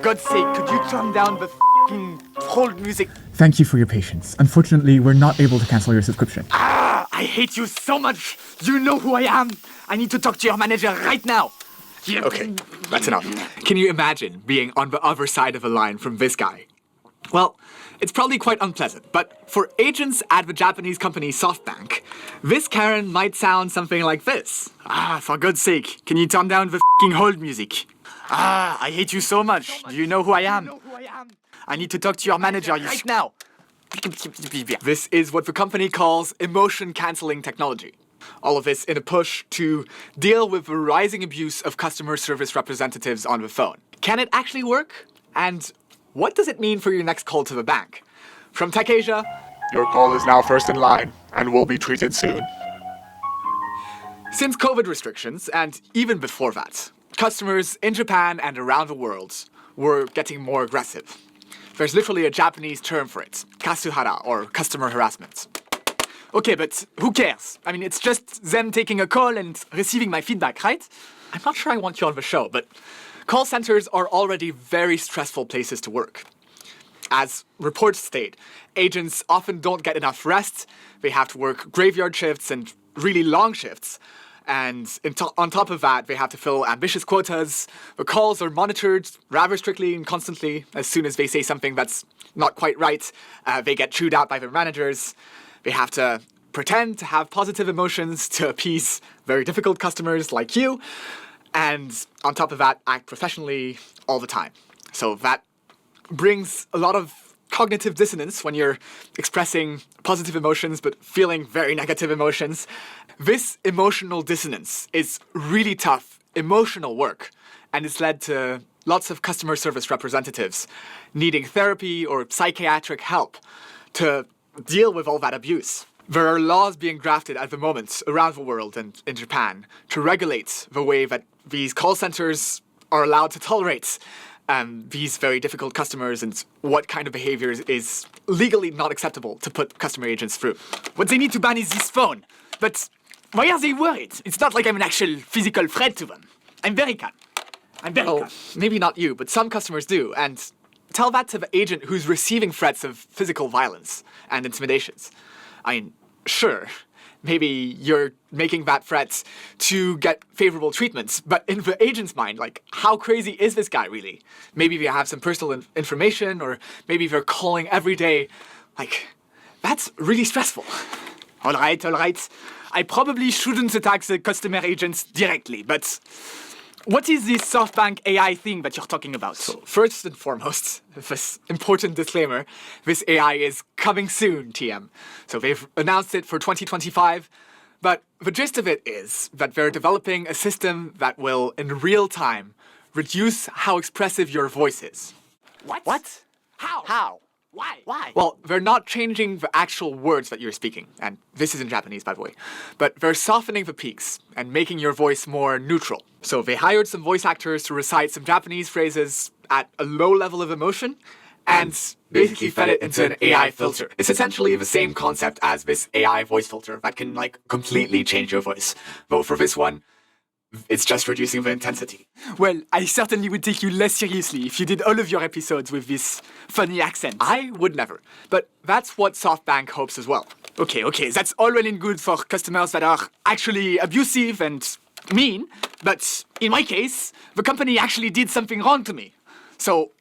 God's sake, could you turn down the f***ing hold music? Thank you for your patience. Unfortunately, we're not able to cancel your subscription. I hate you so much. You know who I am. I need to talk to your manager right now. Okay, that's enough. Can you imagine being on the other side of the line from this guy? Well, it's probably quite unpleasant, but for agents at the Japanese company SoftBank, this Karen might sound something like this. For God's sake, can you turn down the f***ing hold music? I hate you so much. Do you know who I am? I need to talk to your manager right now. This is what the company calls emotion-canceling technology. All of this in a push to deal with the rising abuse of customer service representatives on the phone. Can it actually work? And what does it mean for your next call to the bank? From Tech Asia, your call is now first in line and will be treated soon. Since COVID restrictions, and even before that, customers in Japan and around the world were getting more aggressive. There's literally a Japanese term for it, kasuhara, or customer harassment. Okay, but who cares? I mean, it's just them taking a call and receiving my feedback, right? I'm not sure I want you on the show, but call centers are already very stressful places to work. As reports state, agents often don't get enough rest, they have to work graveyard shifts and really long shifts, and on top of that, they have to fill ambitious quotas. The calls are monitored rather strictly and constantly. As soon as they say something that's not quite right, they get chewed out by their managers. They have to pretend to have positive emotions to appease very difficult customers like you, and on top of that, act professionally all the time. So that brings a lot of cognitive dissonance when you're expressing positive emotions but feeling very negative emotions. This emotional dissonance is really tough, emotional work, and it's led to lots of customer service representatives needing therapy or psychiatric help to deal with all that abuse. There are laws being drafted at the moment around the world and in Japan to regulate the way that these call centers are allowed to tolerate these very difficult customers and what kind of behaviors is legally not acceptable to put customer agents through. What they need to ban is this phone. But why are they worried? It's not like I'm an actual physical threat to them. I'm very calm. Maybe not you, but some customers do, and tell that to the agent who's receiving threats of physical violence and intimidations. I mean, sure, maybe you're making that threat to get favorable treatments, but in the agent's mind, like, how crazy is this guy really? Maybe they have some personal information, or maybe they're calling every day. Like, that's really stressful. All right. I probably shouldn't attack the customer agents directly, but what is this SoftBank AI thing that you're talking about? So, first and foremost, this important disclaimer, this AI is coming soon, TM. So they've announced it for 2025, but the gist of it is that they're developing a system that will, in real time, reduce how expressive your voice is. What? How? Why? Well, they're not changing the actual words that you're speaking, and this is in Japanese, by the way, but they're softening the peaks and making your voice more neutral. So they hired some voice actors to recite some Japanese phrases at a low level of emotion, and basically fed it into an AI filter. It's essentially the same concept as this AI voice filter that can, like, completely change your voice. But for this one, it's just reducing the intensity. Well, I certainly would take you less seriously if you did all of your episodes with this funny accent. I would never. But that's what SoftBank hopes as well. Okay, that's all well and good for customers that are actually abusive and mean, but in my case, the company actually did something wrong to me. So,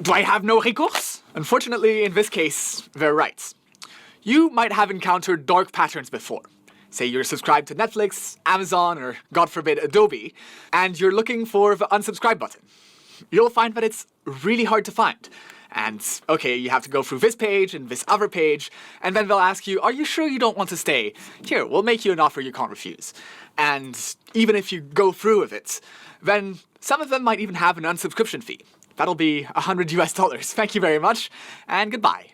do I have no recourse? Unfortunately, in this case, they're right. You might have encountered dark patterns before. Say you're subscribed to Netflix, Amazon, or God forbid, Adobe, and you're looking for the unsubscribe button. You'll find that it's really hard to find. And, okay, you have to go through this page and this other page, and then they'll ask you, are you sure you don't want to stay? Here, we'll make you an offer you can't refuse. And even if you go through with it, then some of them might even have an unsubscription fee. That'll be $100. Thank you very much, and goodbye.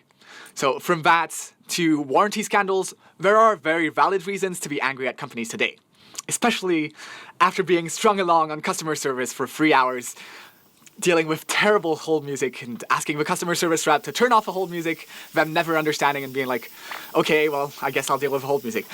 So from that to warranty scandals, there are very valid reasons to be angry at companies today, especially after being strung along on customer service for 3 hours, dealing with terrible hold music and asking the customer service rep to turn off the hold music, them never understanding and being like, okay, well, I guess I'll deal with the hold music.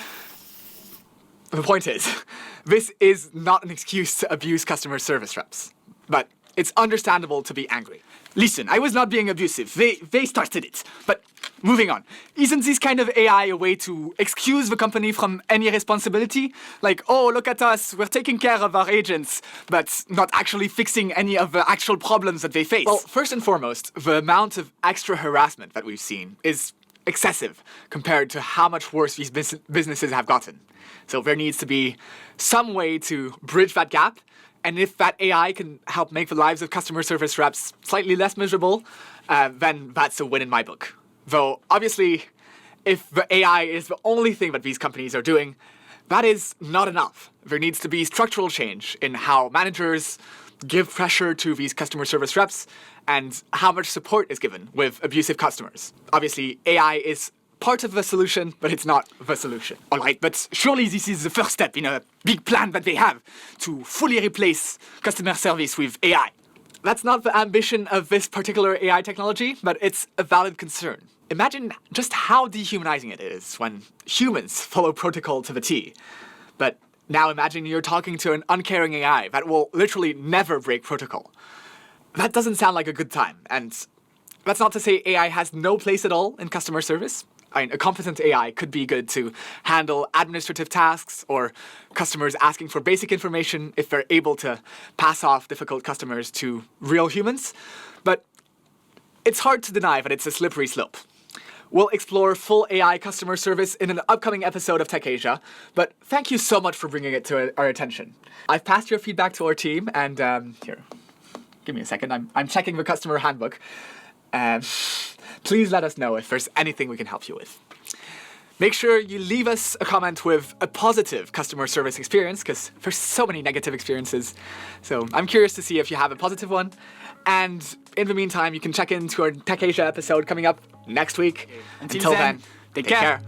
The point is, this is not an excuse to abuse customer service reps. But it's understandable to be angry. Listen, I was not being abusive. They started it. But moving on. Isn't this kind of AI a way to excuse the company from any responsibility? Like, oh, look at us, we're taking care of our agents, but not actually fixing any of the actual problems that they face. Well, first and foremost, the amount of extra harassment that we've seen is excessive compared to how much worse these businesses have gotten. So there needs to be some way to bridge that gap. And if that AI can help make the lives of customer service reps slightly less miserable, then that's a win in my book. Though, obviously, if the AI is the only thing that these companies are doing, that is not enough. There needs to be structural change in how managers give pressure to these customer service reps and how much support is given with abusive customers. Obviously, AI is part of the solution, but it's not the solution. All right, but surely this is the first step in a big plan that they have to fully replace customer service with AI. That's not the ambition of this particular AI technology, but it's a valid concern. Imagine just how dehumanizing it is when humans follow protocol to the T. But now imagine you're talking to an uncaring AI that will literally never break protocol. That doesn't sound like a good time, and that's not to say AI has no place at all in customer service. I mean, a competent AI could be good to handle administrative tasks or customers asking for basic information if they're able to pass off difficult customers to real humans. But it's hard to deny that it's a slippery slope. We'll explore full AI customer service in an upcoming episode of Tech Asia, but thank you so much for bringing it to our attention. I've passed your feedback to our team, and here, give me a second. I'm checking the customer handbook. Please let us know if there's anything we can help you with. Make sure you leave us a comment with a positive customer service experience, because there's so many negative experiences. So I'm curious to see if you have a positive one. And in the meantime, you can check into our Tech Asia episode coming up next week. Until then, take care.